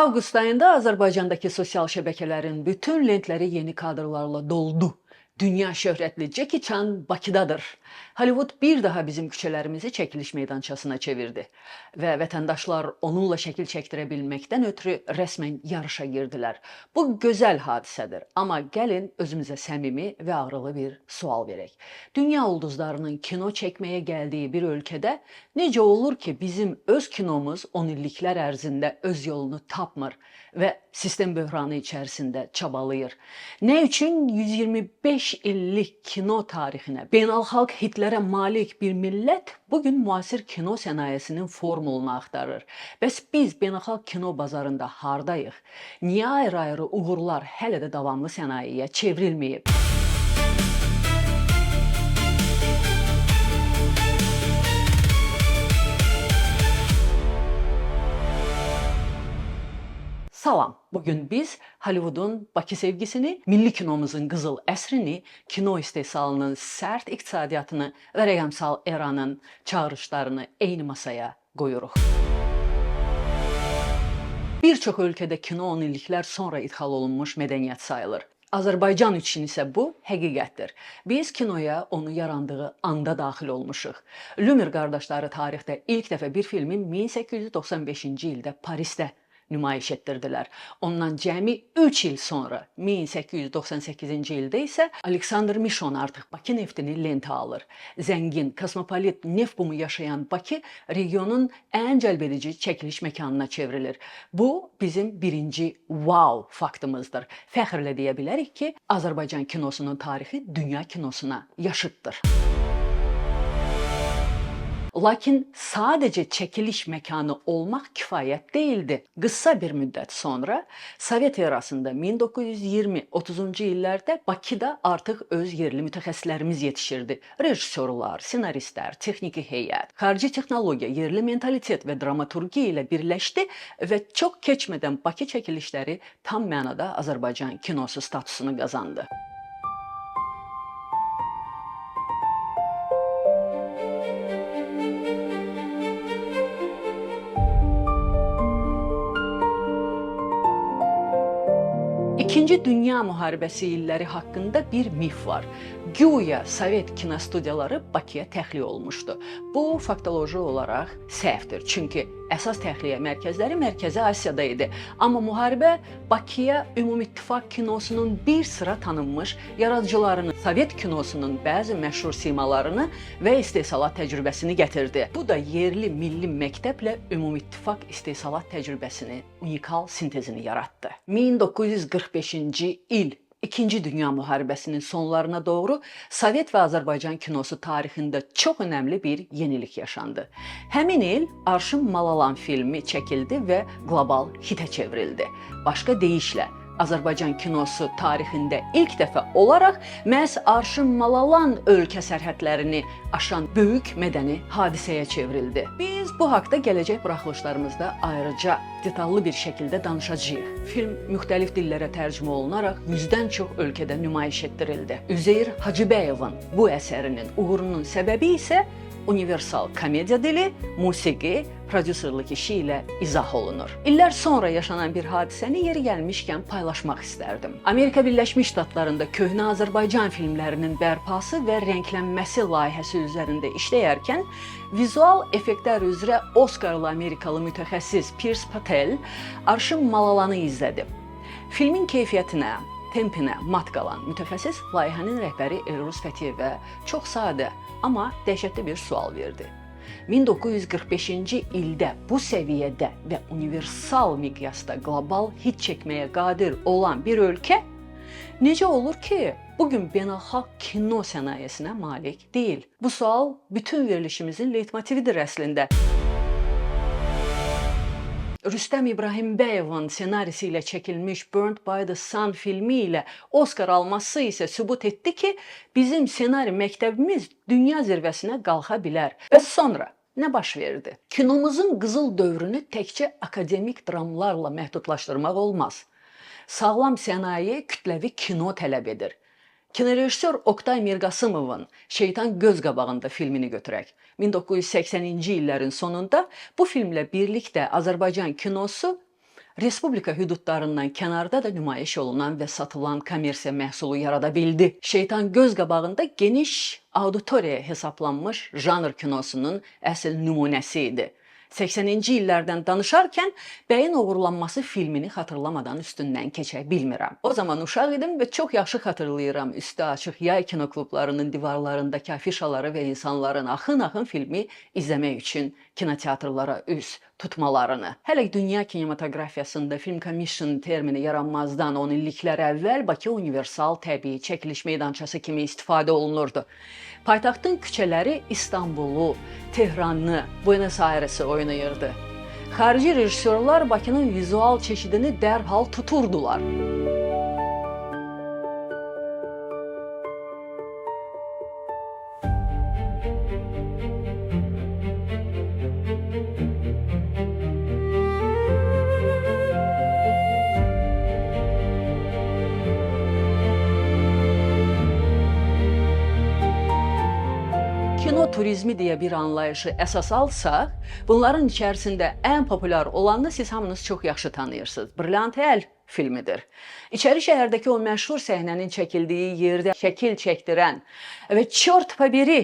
Avqust ayında Azərbaycandakı sosial şəbəkələrin bütün lentləri yeni kadrlarla doldu. Dünya şöhrətli Jackie Chan Bakıdadır. Hollywood bir daha bizim küçələrimizi çəkiliş meydançasına çevirdi və vətəndaşlar onunla şəkil çəkdirə bilməkdən ötürü rəsmən yarışa girdilər. Bu gözəl hadisədir, amma gəlin özümüzə səmimi və ağrılı bir sual verək. Dünya ulduzlarının kino çəkməyə gəldiyi bir ölkədə necə olur ki, bizim öz kinomuz 10 illiklər ərzində öz yolunu tapmır və sistem böhranı içərisində çabalayır? Nə üçün 125 illik kino tarixinə, beynəlxalq hitlərə malik bir millət bugün müasir kino sənayesinin formulunu axtarır? Bəs biz beynəlxalq kino bazarında hardayıq? Niyə ayrı-ayrı uğurlar hələ də davamlı sənayeyə çevrilməyib? Salam. Bugün biz Hollywood'un Bakı sevgisini, milli kinomuzun qızıl əsrini, kino istehsalının sərt iqtisadiyyatını və rəqəmsal eranın çağırışlarını eyni masaya qoyuruq. Bir çox ölkədə kino 10 illiklər sonra idxal olunmuş mədəniyyət sayılır. Azərbaycan üçün isə bu həqiqətdir. Biz kinoya onu yarandığı anda daxil olmuşuq. Lumière qardaşları tarixdə ilk dəfə bir filmi 1895-ci ildə Parisdə nümayiş etdirdilər. Ondan cəmi 3 il sonra 1898-ci ildə isə Aleksandr Mişon artıq Bakı neftini lentə alır. Zəngin, kosmopolit neft bumu yaşayan Bakı regionun ən cəlbedici çəkiliş məkanına çevrilir. Bu bizim birinci wow faktımızdır. Fəxrlə deyə bilərik ki, Azərbaycan kinosunun tarixi dünya kinosuna yaşıddır. Lakin sadəcə çəkiliş məkanı olmaq kifayət deyildi. Qısa bir müddət sonra Sovet erasında 1920-30-cu illərdə Bakıda artıq öz yerli mütəxəssislərimiz yetişirdi. Rejissorlar, ssenaristlər, texniki heyət, xarici texnologiya, yerli mentalitet və dramaturgiya ilə birləşdi və çox keçmədən Bakı çəkilişləri tam mənada Azərbaycan kinosu statusunu qazandı. İkinci Dünya müharibəsi illəri haqqında bir mif var. Güya Sovet kinostudiyaları Bakıya təxliyə olmuşdu. Bu faktoloji olaraq səhvdir. Çünki əsas təxliyə mərkəzləri Mərkəzi Asiyada idi. Amma müharibə Bakıya Ümumİttifaq kinosunun bir sıra tanınmış yaradıcılarını, Sovet kinosunun bəzi məşhur simalarını və istehsalat təcrübəsini gətirdi. Bu da yerli milli məktəblə Ümumİttifaq istehsalat təcrübəsini, unikal sintezini yaratdı. 1945-ci il İkinci Dünya müharibəsinin sonlarına doğru Sovet və Azərbaycan kinosu tarixində çox önəmli bir yenilik yaşandı. Həmin il Arşın Malalan filmi çəkildi və qlobal hitə çevrildi. Başqa deyişlə, Azərbaycan kinosu tarixində ilk dəfə olaraq məhz Arşın Malalan ölkə sərhədlərini aşan böyük mədəni hadisəyə çevrildi. Biz bu haqda gələcək buraxılışlarımızda ayrıca detallı bir şəkildə danışacağıq. Film müxtəlif dillərə tərcümə olunaraq 100-dən çox ölkədə nümayiş etdirildi. Üzeyir Hacıbəyovun bu əsərinin uğurunun səbəbi isə universal komediya dili, musiqi, prodüserlik işi ilə izah olunur. İllər sonra yaşanan bir hadisəni yeri gəlmişkən paylaşmaq istərdim. Amerika Birləşmiş Ştatlarında köhnə Azərbaycan filmlərinin bərpası və rənglənməsi layihəsi üzərində işləyərkən vizual effektlər üzrə Oskarlı Amerikalı mütəxəssis Piers Patel Arşın Malalanı izlədi. Filmin keyfiyyətinə, tempinə mat qalan mütəxəssis layihənin rəhbəri Elruz Fətiyevə çox sadə, amma dəhşətli bir sual verdi. 1945-ci ildə bu səviyyədə və universal miqyasda qlobal hit çəkməyə qadir olan bir ölkə necə olur ki, bugün beynəlxalq kino sənayesinə malik deyil? Bu sual bütün verilişimizin leytmotividir əslində. Rüstəm İbrahimbəyovun ssenarisi ilə çəkilmiş Burned by the Sun filmi ilə Oskar alması isə sübut etdi ki, bizim ssenari məktəbimiz dünya zirvəsinə qalxa bilər. Və sonra nə baş verdi? Kinomuzun qızıl dövrünü təkcə akademik dramlarla məhdudlaşdırmaq olmaz. Sağlam sənaye kütləvi kino tələb edir. Kinorejissor Oktay Mirqasımovun Şeytan göz qabağında filmini götürək. 1980-ci illərin sonunda bu filmlə birlikdə Azərbaycan kinosu Respublika hüdudlarından kənarda da nümayiş olunan və satılan kommersiya məhsulu yarada bildi. Şeytan göz qabağında geniş auditoriyaya hesablanmış janr kinosunun əsl nümunəsi idi. 80-ci illərdən danışarkən Bəyin oğurlanması filmini xatırlamadan üstündən keçə bilmirəm. O zaman uşaq idim və çox yaxşı xatırlayıram üstü açıq yay kinoklublarının divarlarındakı afişaları və insanların axın-axın filmi izləmək üçün kinoteatrlara üz tutmalarını. Hələ dünya kinematografiyasında film commission termini yaranmazdan 10 illiklər əvvəl Bakı universal təbii çəkiliş meydançası kimi istifadə olunurdu. Paytaxtın küçələri İstanbulu, Tehranı, Buenos Airesi oynayırdı. Xarici rejissorlar Bakının vizual çeşidini dərhal tuturdular. Kino turizmi deyə bir anlayışı əsas alsaq, bunların içərisində ən populyar olanını siz hamınız çox yaxşı tanıyırsınız. Brilliant Əl filmidir. İçəri şəhərdəki o məşhur səhnənin çəkildiyi yerdə şəkil çəkdirən və çort pabiri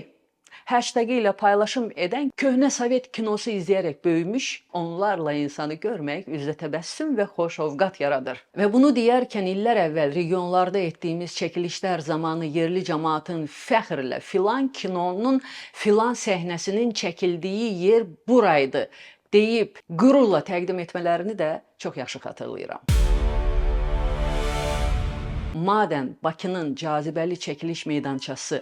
hashtagı ilə paylaşım edən köhnə Sovet kinosu izləyərək böyümüş onlarla insanı görmək üzdə təbəssüm və xoş ovqat yaradır. Və bunu deyərkən illər əvvəl regionlarda etdiyimiz çəkilişlər zamanı yerli cəmaatın fəxrlə filan kinonun filan səhnəsinin çəkildiyi yer buraydı deyib qürurla təqdim etmələrini də çox yaxşı xatırlayıram. Madəm Bakının cazibəli çəkiliş meydançası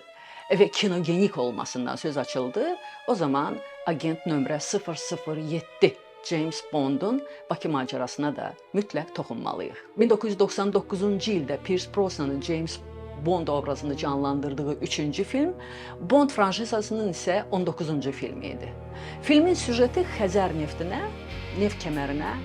və kinogenik olmasından söz açıldı, o zaman agent nömrə 007 James Bond'un Bakı macərasına da mütləq toxunmalıyıq. 1999-cu ildə Pierce Brosnan'ın James Bond obrazını canlandırdığı 3-cü film, Bond franşizasının isə 19-cu filmi idi. Filmin süjeti Xəzər neftinə, neft kəmərinə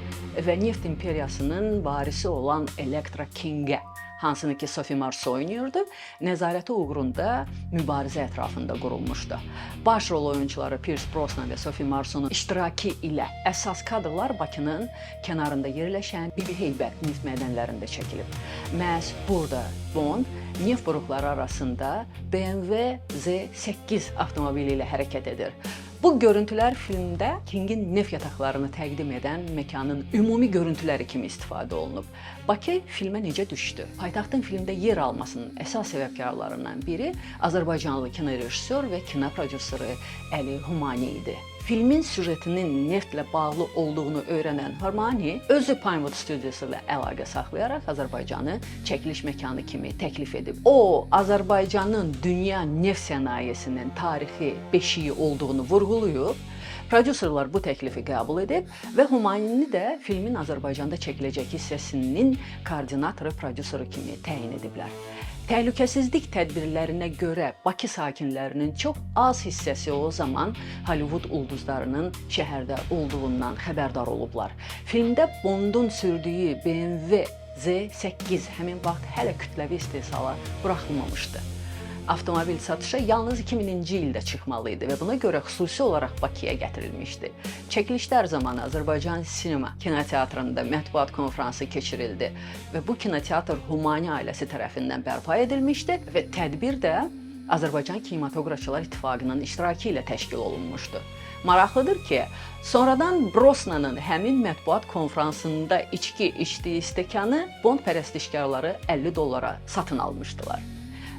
və neft imperiyasının varisi olan Elektra King'ə, hansını ki Sophie Marceau oynayırdı, nəzarəti uğrunda mübarizə ətrafında qurulmuşdu. Baş rol oyunçuları Pierce Brosnan və Sophie Marceau'nun iştirakı ilə əsas kadrlar Bakının kənarında yerləşən Bibi Heybət neft mədənlərində çəkilib. Məhz burada Bond neft buruqları arasında BMW Z8 avtomobili ilə hərəkət edir. Bu görüntülər filmdə King'in neft yataqlarını təqdim edən məkanın ümumi görüntüləri kimi istifadə olunub. Bakı filmə necə düşdü? Paytaxtın filmdə yer almasının əsas səbəbkarlarından biri Azərbaycanlı kino rejissor və kino prodüseri Əli Humani idi. Filmin süjetinin neftlə bağlı olduğunu öyrənən Humani özü Pinewood studiyası ilə əlaqə saxlayaraq Azərbaycanı çəkiliş məkanı kimi təklif edib. O, Azərbaycanın dünya neft sənayesinin tarixi beşiyi olduğunu vurğulayıb, prodüserlər bu təklifi qəbul edib və Humanini də filmin Azərbaycanda çəkiləcək hissəsinin koordinatoru, prodüseri kimi təyin ediblər. Təhlükəsizlik tədbirlərinə görə Bakı sakinlərinin çox az hissəsi o zaman Hollywood ulduzlarının şəhərdə olduğundan xəbərdar olublar. Filmdə Bondun sürdüyü BMW Z8 həmin vaxt hələ kütləvi istehsala buraxılmamışdı. Avtomobil satışa yalnız 2000-ci ildə çıxmalı idi və buna görə xüsusi olaraq Bakıya gətirilmişdi. Çəkilişlər zamanı Azərbaycan Sinema kinoteatrında mətbuat konfransı keçirildi və bu kinoteatr Humani ailəsi tərəfindən bərpa edilmişdi və tədbir də Azərbaycan Kinematografçılar İttifaqının iştirakı ilə təşkil olunmuşdu. Maraqlıdır ki, sonradan Brosnan'ın həmin mətbuat konfransında içki içdiyi stəkanı Bond pərəstişkarları $50 satın almışdılar.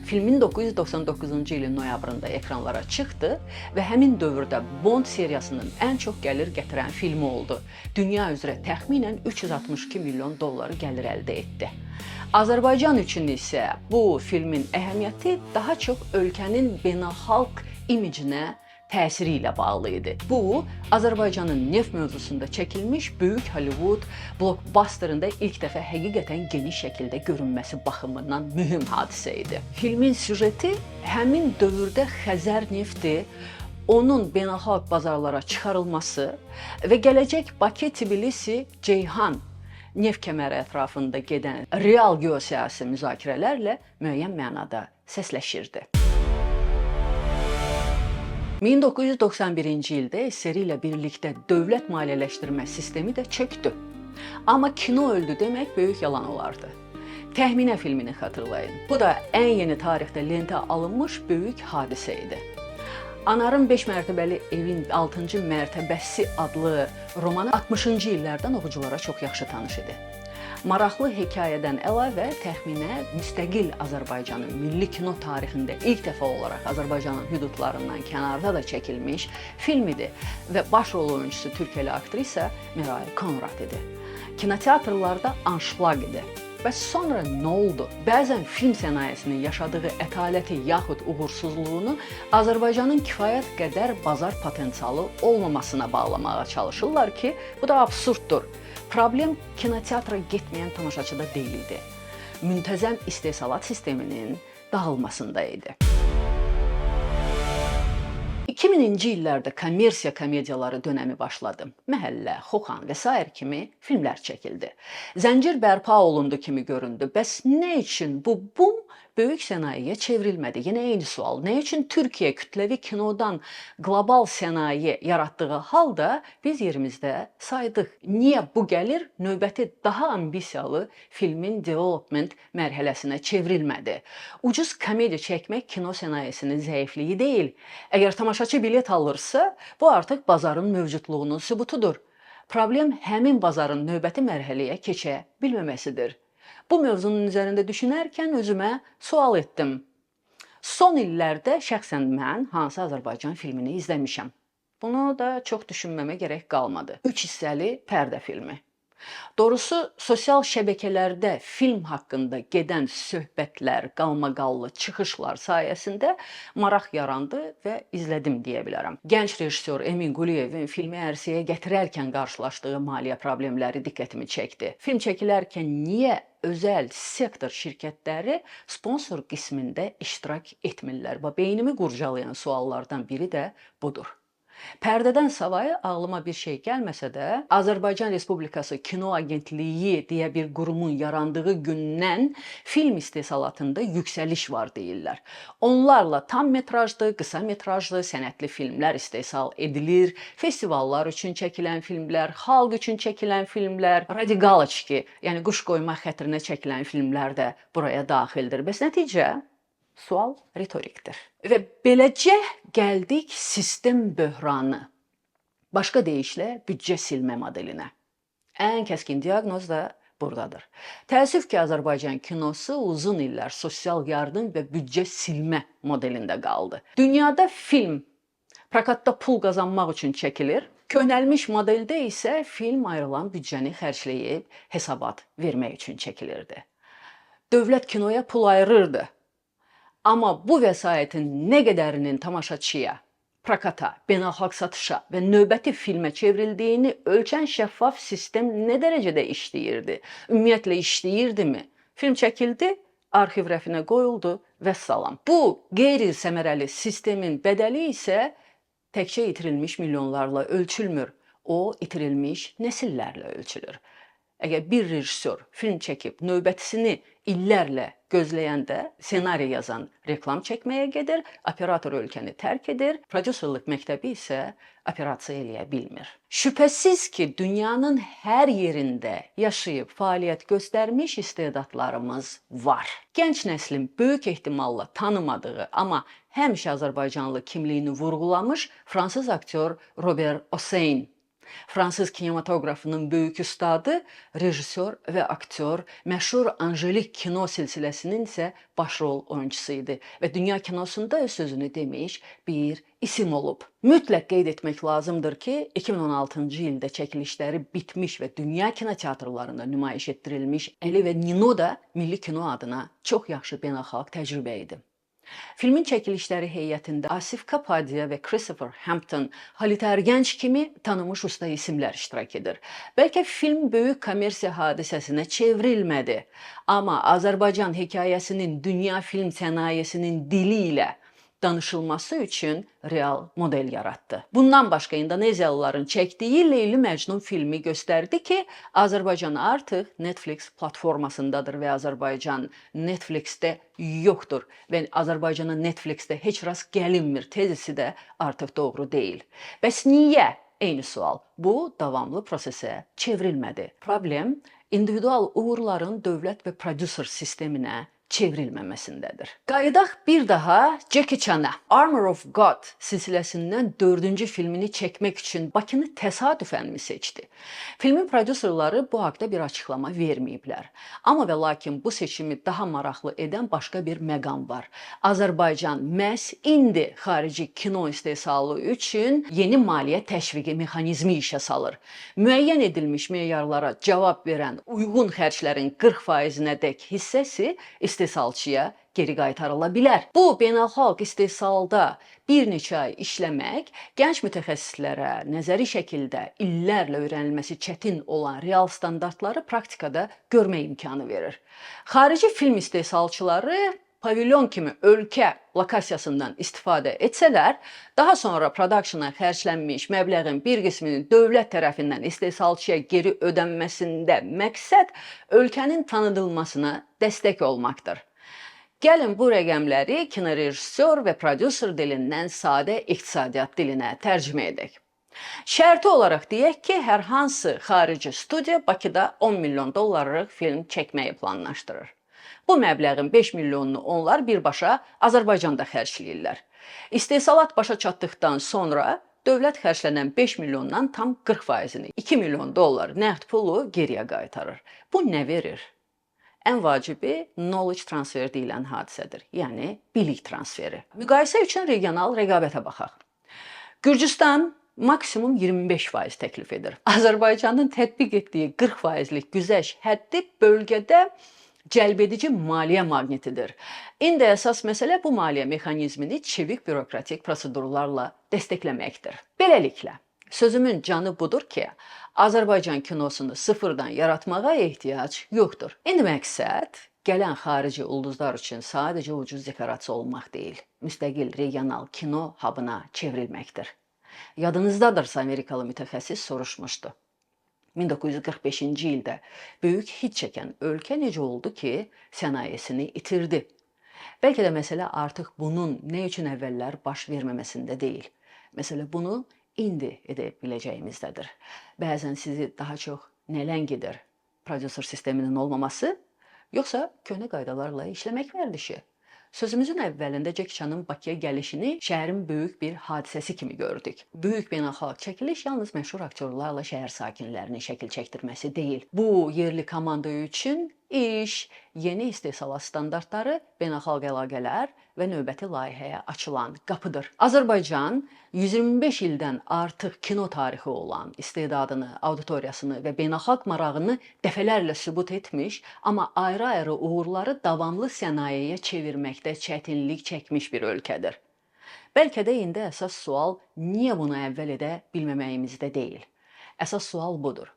Filmin 1999-cu ilin noyabrında ekranlara çıxdı və həmin dövrdə Bond seriyasının ən çox gəlir gətirən filmi oldu. Dünya üzrə təxminən $362 milyon gəlir əldə etdi. Azərbaycan üçün isə bu filmin əhəmiyyəti daha çox ölkənin beynəlxalq imicinə təsiri ilə bağlı idi. Bu, Azərbaycanın neft mövzusunda çəkilmiş böyük Hollywood blockbusterında ilk dəfə həqiqətən geniş şəkildə görünməsi baxımından mühüm hadisə idi. Filmin süjeti həmin dövrdə Xəzər nefti, onun beynəlxalq bazarlara çıxarılması və gələcək Bakı-Tbilisi-Ceyhan neft kəməri ətrafında gedən real geosiyasi müzakirələrlə müəyyən mənada səsləşirdi. 1991-ci ildə SSR ilə birlikdə dövlət maliyyələşdirmə sistemi də çökdü. Amma kino öldü demək böyük yalan olardı. Təxminə filmini xatırlayın. Bu da ən yeni tarixdə lentə alınmış böyük hadisə idi. Anarın 5 mərtəbəli evin 6-cı mərtəbəsi adlı romanı 60-cı illərdən oxuculara çox yaxşı tanış idi. Maraqlı hekayədən əlavə təxminə müstəqil Azərbaycanın milli kino tarixində ilk dəfə olaraq Azərbaycanın hüdudlarından kənarda da çəkilmiş film idi və baş rol oyunçusu Türkiyəli aktrisa Miray Konrad idi. Kinoteatrlarda anşlaq idi. Bəs sonra nə oldu? Bəzən film sənayesinin yaşadığı ətaləti yaxud uğursuzluğunu Azərbaycanın kifayət qədər bazar potensialı olmamasına bağlamağa çalışırlar ki, bu da absurddur. Problem kinoteatra getməyən tamaşaçıda deyildi. Müntəzəm istehsalat sisteminin dağılmasında idi. 2000-ci illərdə kommersiya komediyaları dönəmi başladı. Məhəllə, Xoxan və s. kimi filmlər çəkildi. Zəncir bərpa olundu kimi göründü. Bəs nə üçün bu bum böyük sənayeyə çevrilmədi? Yenə eyni sual. Nə üçün Türkiyə kütləvi kinodan qlobal sənaye yaratdığı halda biz yerimizdə saydıq? Niyə bu gəlir növbəti daha ambisiyalı filmin development mərhələsinə çevrilmədi? Ucuz komediya çəkmək kino sənayesinin zəifliyi deyil. Əgər tamaşaçı bilet alırsa, bu artıq bazarın mövcudluğunun sübutudur. Problem həmin bazarın növbəti mərhələyə keçə bilməməsidir. Bu mövzunun üzərində düşünərkən özümə sual etdim. Son illərdə şəxsən mən hansı Azərbaycan filmini izləmişəm? Bunu da çox düşünməmə gərək qalmadı. 3 hissəli pərdə filmi. Doğrusu, sosial şəbəkələrdə film haqqında gedən söhbətlər, qalmaqallı çıxışlar sayəsində maraq yarandı və izlədim deyə bilərəm. Gənc rejissor Emin Quliyevin filmi ərsəyə gətirərkən qarşılaşdığı maliyyə problemləri diqqətimi çəkdi. Film çəkilərkən niyə özəl sektor şirkətləri sponsor qismində iştirak etmirlər? Beynimi qurcalayan suallardan biri də budur. Pərdədən savayı ağlıma bir şey gəlməsə də, Azərbaycan Respublikası Kino Agentliyi deyə bir qurumun yarandığı gündən film istehsalatında yüksəliş var deyirlər. Onlarla tam metrajlı, qısa metrajlı, sənətli filmlər istehsal edilir, festivallar üçün çəkilən filmlər, xalq üçün çəkilən filmlər, radiqaloçki, yəni quş qoymaq xətrinə çəkilən filmlər də buraya daxildir. Bəs nəticə? Sual ritorikdir. Və beləcə gəldik sistem böhranı, başqa deyişlə büdcə silmə modelinə. Ən kəskin diaqnoz da buradadır. Təəssüf ki, Azərbaycan kinosu uzun illər sosial yardım və büdcə silmə modelində qaldı. Dünyada film prokatda pul qazanmaq üçün çəkilir, köhnəlmiş modeldə isə film ayrılan büdcəni xərcləyib hesabat vermək üçün çəkilirdi. Dövlət kinoya pul ayırırdı. Amma bu vəsaitin nə qədərinin tamaşaçıya, prokata, beynəlxalq satışa və növbəti filmə çevrildiyini ölçən şəffaf sistem nə dərəcədə işləyirdi? Ümumiyyətlə işləyirdimi? Film çəkildi, arxiv rəfinə qoyuldu və salam. Bu qeyri-səmərəli sistemin bədəli isə təkcə itirilmiş milyonlarla ölçülmür, o itirilmiş nəsillərlə ölçülür. Əgər bir rejissor film çəkib növbətisini illərlə gözləyəndə ssenari yazan reklam çəkməyə gedir, operator ölkəni tərk edir, prodüserlik məktəbi isə operasiya eləyə bilmir. Şübhəsiz ki, dünyanın hər yerində yaşayıb fəaliyyət göstərmiş istedadlarımız var. Gənc nəslin böyük ehtimalla tanımadığı, amma həmişə Azərbaycanlı kimliyini vurğulamış fransız aktyor Robert Hossein. Fransız kinematoqrafının böyük ustadı, rejissor və aktyor, məşhur Angelik kino silsiləsinin isə başrol oyuncusu idi və dünya kinosunda öz sözünü demiş bir isim olub. Mütləq qeyd etmək lazımdır ki, 2016-cı ildə çəkilişləri bitmiş və dünya kinoteatrlarında nümayiş etdirilmiş Əli və Nino da milli kino adına çox yaxşı beynəlxalq təcrübə idi. Filmin çəkilişləri heyətində Asif Kapadia və Christopher Hampton, Halit Ergənc kimi tanınmış usta isimlər iştirak edir. Bəlkə film böyük kommersiya hadisəsinə çevrilmədi, amma Azərbaycan hekayəsinin dünya film sənayesinin dili ilə danışılması üçün real model yaratdı. Bundan başqa İndoneziyalıların çəkdiyi Leyli Məcnun filmi göstərdi ki, Azərbaycan artıq Netflix platformasındadır və Azərbaycan Netflixdə yoxdur və Azərbaycana Netflixdə heç rast gəlinmir tezisi də artıq doğru deyil. Bəs niyə? Eyni sual. Bu davamlı prosesə çevrilmədi. Problem individual uğurların dövlət və prodüser sisteminə çevrilməməsindədir. Qayıdaq bir daha Jackie Chan-a. Armor of God silsiləsindən 4-cü filmini çəkmək üçün Bakını təsadüfənmi seçdi? Filmin prodüserləri bu haqda bir açıqlama verməyiblər. Amma və lakin bu seçimi daha maraqlı edən başqa bir məqam var. Azərbaycan məhz indi xarici kino istehsalı üçün yeni maliyyə təşviqi mexanizmi işə salır. Müəyyən edilmiş meyarlara cavab verən uyğun xərclərin 40%-nədək hissəsi istehsalçıya geri qaytarıla bilər. Bu, beynəlxalq istehsalda bir neçə ay işləmək, gənc mütəxəssislərə nəzəri şəkildə illərlə öyrənilməsi çətin olan real standartları praktikada görmək imkanı verir. Xarici film istehsalçıları pavilyon kimi ölkə lokasiyasından istifadə etsələr, daha sonra productiona xərclənmiş məbləğin bir qisminin dövlət tərəfindən istehsalçıya geri ödənməsində məqsəd ölkənin tanıdılmasına dəstək olmaqdır. Gəlin bu rəqəmləri kinorejissor və prodüser dilindən sadə iqtisadiyyat dilinə tərcümə edək. Şərti olaraq deyək ki, hər hansı xarici studiya Bakıda 10 milyon dollarlıq film çəkməyi planlaşdırır. Bu məbləğin 5 milyonunu onlar birbaşa Azərbaycanda xərcləyirlər. İstehsalat başa çatdıqdan sonra dövlət xərclənən 5 milyondan tam 40%-ni, 2 milyon dollar nəqd pulu geriyə qaytarır. Bu nə verir? Ən vacibi knowledge transfer deyilən hadisədir, yəni bilik transferi. Müqayisə üçün regional rəqabətə baxaq. Gürcüstan maksimum 25% təklif edir. Azərbaycanın tətbiq etdiyi 40%lik güzəşt həddi bölgədə cəlbedici maliyyə maqnitidir. İndi əsas məsələ bu maliyyə mexanizmini çevik bürokratik prosedurlarla dəstəkləməkdir. Beləliklə, sözümün canı budur ki, Azərbaycan kinosunu sıfırdan yaratmağa ehtiyac yoxdur. İndi məqsəd gələn xarici ulduzlar üçün sadəcə ucuz dekorasiya olmaq deyil, müstəqil regional kino hubuna çevrilməkdir. Yadınızdadırsa, Amerikalı mütəxəssis soruşmuşdu. 1945-ci ildə böyük hit çəkən ölkə necə oldu ki, sənayesini itirdi? Bəlkə də məsələ artıq bunun nə üçün əvvəllər baş verməməsində deyil. Məsələ bunu indi edə biləcəyimizdədir. Bəzən sizi daha çox nə ləngidir? Prodüser sisteminin olmaması, yoxsa köhnə qaydalarla işləmək vərdişi? Sözümüzün əvvəlində Jackie Chan'ın Bakıya gəlişini şəhərin böyük bir hadisəsi kimi gördük. Böyük beynəlxalq çəkiliş yalnız məşhur aktyorlarla şəhər sakinlərinin şəkil çəkdirməsi deyil. Bu, yerli komanda üçün iş, yeni istehsalat standartları, beynəlxalq əlaqələr və növbəti layihəyə açılan qapıdır. Azərbaycan 125 ildən artıq kino tarixi olan istedadını, auditoriyasını və beynəlxalq marağını dəfələrlə sübut etmiş, amma ayrı-ayrı uğurları davamlı sənayeyə çevirməkdə çətinlik çəkmiş bir ölkədir. Bəlkə də indi əsas sual niyə bunu əvvəl edə bilməməyimizdə deyil. Əsas sual budur.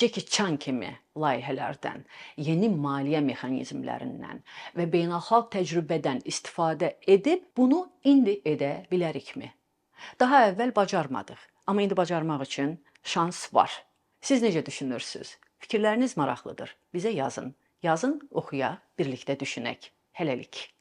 Jackie Chan kimi layihələrdən, yeni maliyyə mexanizmlərindən və beynəlxalq təcrübədən istifadə edib bunu indi edə bilərikmi? Daha əvvəl bacarmadıq, amma indi bacarmaq üçün şans var. Siz necə düşünürsünüz? Fikirləriniz maraqlıdır. Bizə yazın. Yazın, oxuyaq, birlikdə düşünək. Hələlik.